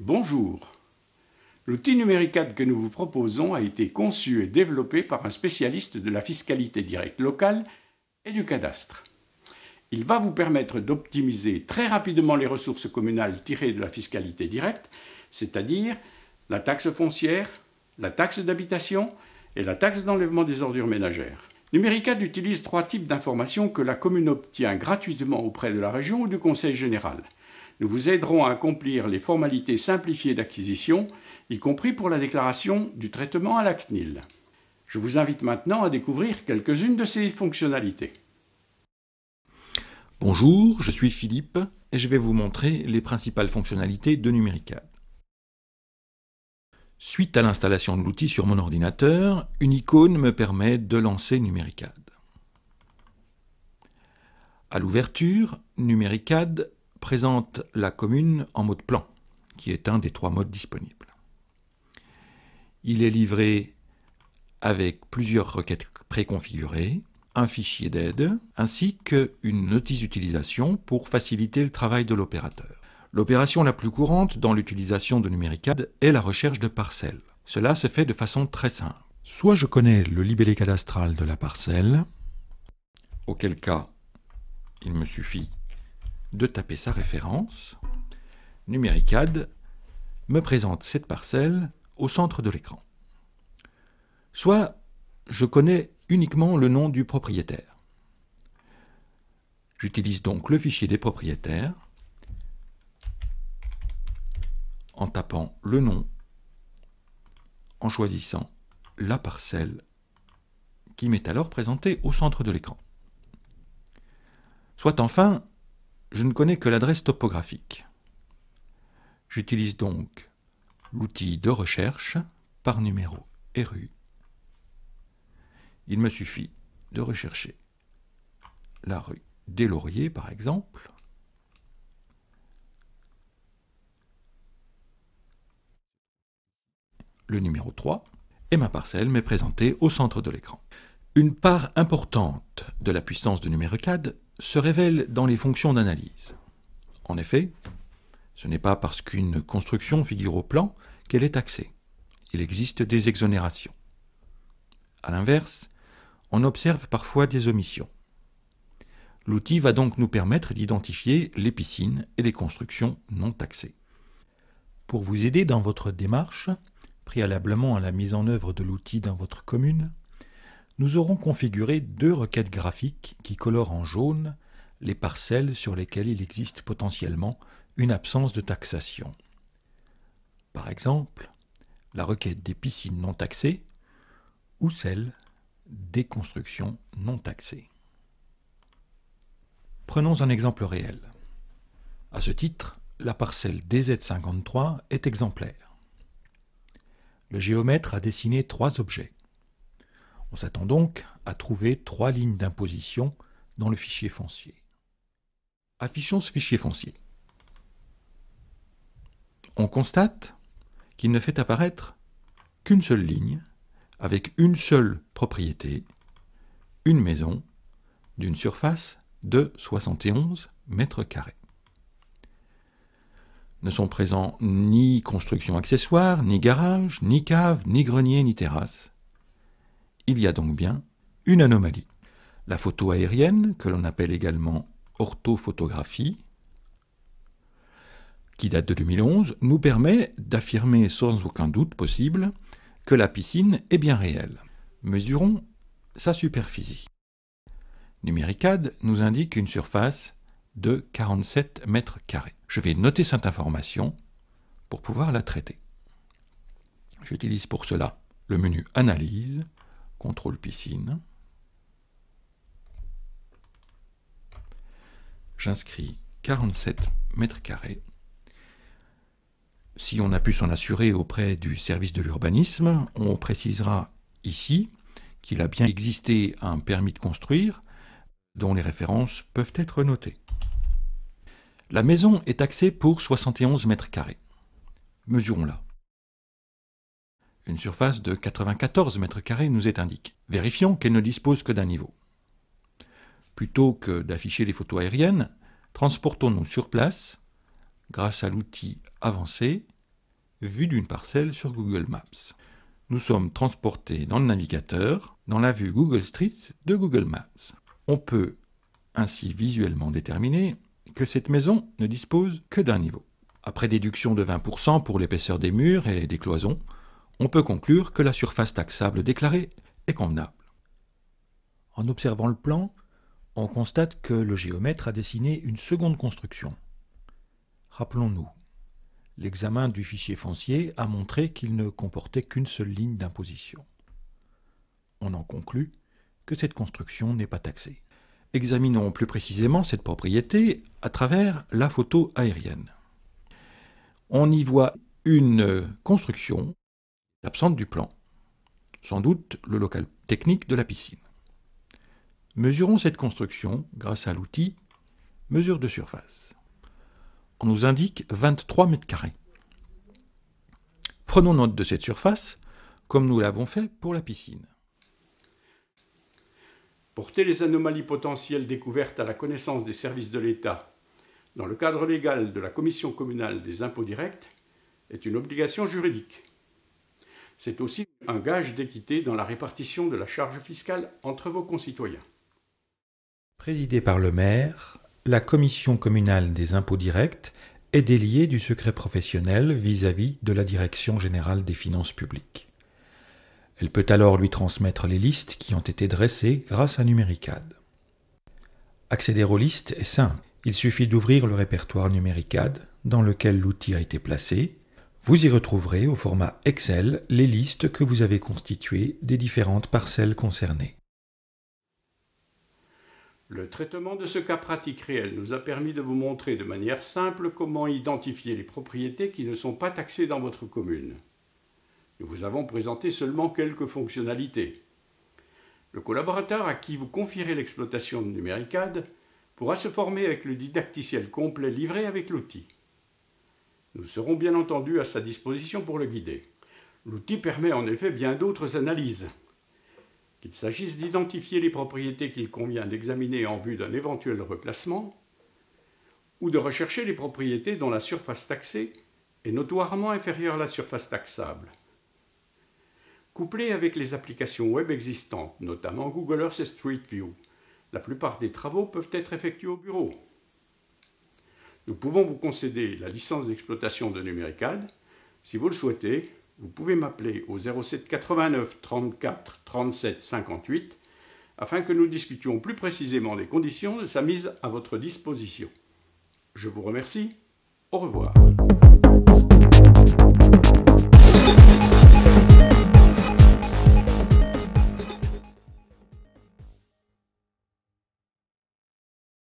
Bonjour. L'outil Numéricad que nous vous proposons a été conçu et développé par un spécialiste de la fiscalité directe locale et du cadastre. Il va vous permettre d'optimiser très rapidement les ressources communales tirées de la fiscalité directe, c'est-à-dire la taxe foncière, la taxe d'habitation et la taxe d'enlèvement des ordures ménagères. Numéricad utilise 3 types d'informations que la commune obtient gratuitement auprès de la région ou du Conseil général. Nous vous aiderons à accomplir les formalités simplifiées d'acquisition, y compris pour la déclaration du traitement à la CNIL. Je vous invite maintenant à découvrir quelques-unes de ces fonctionnalités. Bonjour, je suis Philippe et je vais vous montrer les principales fonctionnalités de Numéricad. Suite à l'installation de l'outil sur mon ordinateur, une icône me permet de lancer Numéricad. À l'ouverture, Numéricad présente la commune en mode plan, qui est un des 3 modes disponibles. Il est livré avec plusieurs requêtes préconfigurées, un fichier d'aide, ainsi qu'une notice d'utilisation pour faciliter le travail de l'opérateur. L'opération la plus courante dans l'utilisation de Numéricad est la recherche de parcelles. Cela se fait de façon très simple. Soit je connais le libellé cadastral de la parcelle, auquel cas il me suffit de taper sa référence. Numéricad me présente cette parcelle au centre de l'écran. Soit je connais uniquement le nom du propriétaire. J'utilise donc le fichier des propriétaires en tapant le nom, en choisissant la parcelle qui m'est alors présentée au centre de l'écran. Soit enfin, je ne connais que l'adresse topographique. J'utilise donc l'outil de recherche par numéro et rue. Il me suffit de rechercher la rue des Lauriers, par exemple, le numéro 3, et ma parcelle m'est présentée au centre de l'écran. Une part importante de la puissance de Numéricad se révèle dans les fonctions d'analyse. En effet, ce n'est pas parce qu'une construction figure au plan qu'elle est taxée. Il existe des exonérations. A l'inverse, on observe parfois des omissions. L'outil va donc nous permettre d'identifier les piscines et les constructions non taxées. Pour vous aider dans votre démarche, préalablement à la mise en œuvre de l'outil dans votre commune, nous aurons configuré 2 requêtes graphiques qui colorent en jaune les parcelles sur lesquelles il existe potentiellement une absence de taxation. Par exemple, la requête des piscines non taxées ou celle des constructions non taxées. Prenons un exemple réel. À ce titre, la parcelle DZ53 est exemplaire. Le géomètre a dessiné 3 objets. On s'attend donc à trouver 3 lignes d'imposition dans le fichier foncier. Affichons ce fichier foncier. On constate qu'il ne fait apparaître qu'une seule ligne, avec une seule propriété, une maison, d'une surface de 71 mètres carrés. Ne sont présents ni construction accessoire, ni garage, ni cave, ni grenier, ni terrasse. Il y a donc bien une anomalie. La photo aérienne, que l'on appelle également orthophotographie, qui date de 2011, nous permet d'affirmer sans aucun doute possible que la piscine est bien réelle. Mesurons sa superficie. Numéricad nous indique une surface de 47 mètres carrés. Je vais noter cette information pour pouvoir la traiter. J'utilise pour cela le menu Analyse, Contrôle piscine. J'inscris 47 mètres carrés. Si on a pu s'en assurer auprès du service de l'urbanisme, on précisera ici qu'il a bien existé un permis de construire dont les références peuvent être notées. La maison est taxée pour 71 mètres carrés. Mesurons-la. Une surface de 94 mètres carrés nous est indiquée. Vérifions qu'elle ne dispose que d'un niveau. Plutôt que d'afficher les photos aériennes, transportons-nous sur place grâce à l'outil avancé vue d'une parcelle sur Google Maps. Nous sommes transportés dans le navigateur, dans la vue Google Street de Google Maps. On peut ainsi visuellement déterminer que cette maison ne dispose que d'un niveau. Après déduction de 20% pour l'épaisseur des murs et des cloisons, on peut conclure que la surface taxable déclarée est convenable. En observant le plan, on constate que le géomètre a dessiné une seconde construction. Rappelons-nous, l'examen du fichier foncier a montré qu'il ne comportait qu'une seule ligne d'imposition. On en conclut que cette construction n'est pas taxée. Examinons plus précisément cette propriété à travers la photo aérienne. On y voit une construction absente du plan, sans doute le local technique de la piscine. Mesurons cette construction grâce à l'outil mesure de surface. On nous indique 23 mètres carrés. Prenons note de cette surface, comme nous l'avons fait pour la piscine. Porter les anomalies potentielles découvertes à la connaissance des services de l'État dans le cadre légal de la Commission communale des impôts directs est une obligation juridique. C'est aussi un gage d'équité dans la répartition de la charge fiscale entre vos concitoyens. Présidée par le maire, la Commission communale des impôts directs est déliée du secret professionnel vis-à-vis de la Direction générale des finances publiques. Elle peut alors lui transmettre les listes qui ont été dressées grâce à Numericad. Accéder aux listes est simple. Il suffit d'ouvrir le répertoire Numericad dans lequel l'outil a été placé. Vous y retrouverez au format Excel les listes que vous avez constituées des différentes parcelles concernées. Le traitement de ce cas pratique réel nous a permis de vous montrer de manière simple comment identifier les propriétés qui ne sont pas taxées dans votre commune. Nous vous avons présenté seulement quelques fonctionnalités. Le collaborateur à qui vous confierez l'exploitation de Numericad pourra se former avec le didacticiel complet livré avec l'outil. Nous serons bien entendu à sa disposition pour le guider. L'outil permet en effet bien d'autres analyses. Qu'il s'agisse d'identifier les propriétés qu'il convient d'examiner en vue d'un éventuel reclassement, ou de rechercher les propriétés dont la surface taxée est notoirement inférieure à la surface taxable. Couplé avec les applications web existantes, notamment Google Earth et Street View, la plupart des travaux peuvent être effectués au bureau. Nous pouvons vous concéder la licence d'exploitation de Numericad. Si vous le souhaitez, vous pouvez m'appeler au 07 89 34 37 58 afin que nous discutions plus précisément des conditions de sa mise à votre disposition. Je vous remercie. Au revoir.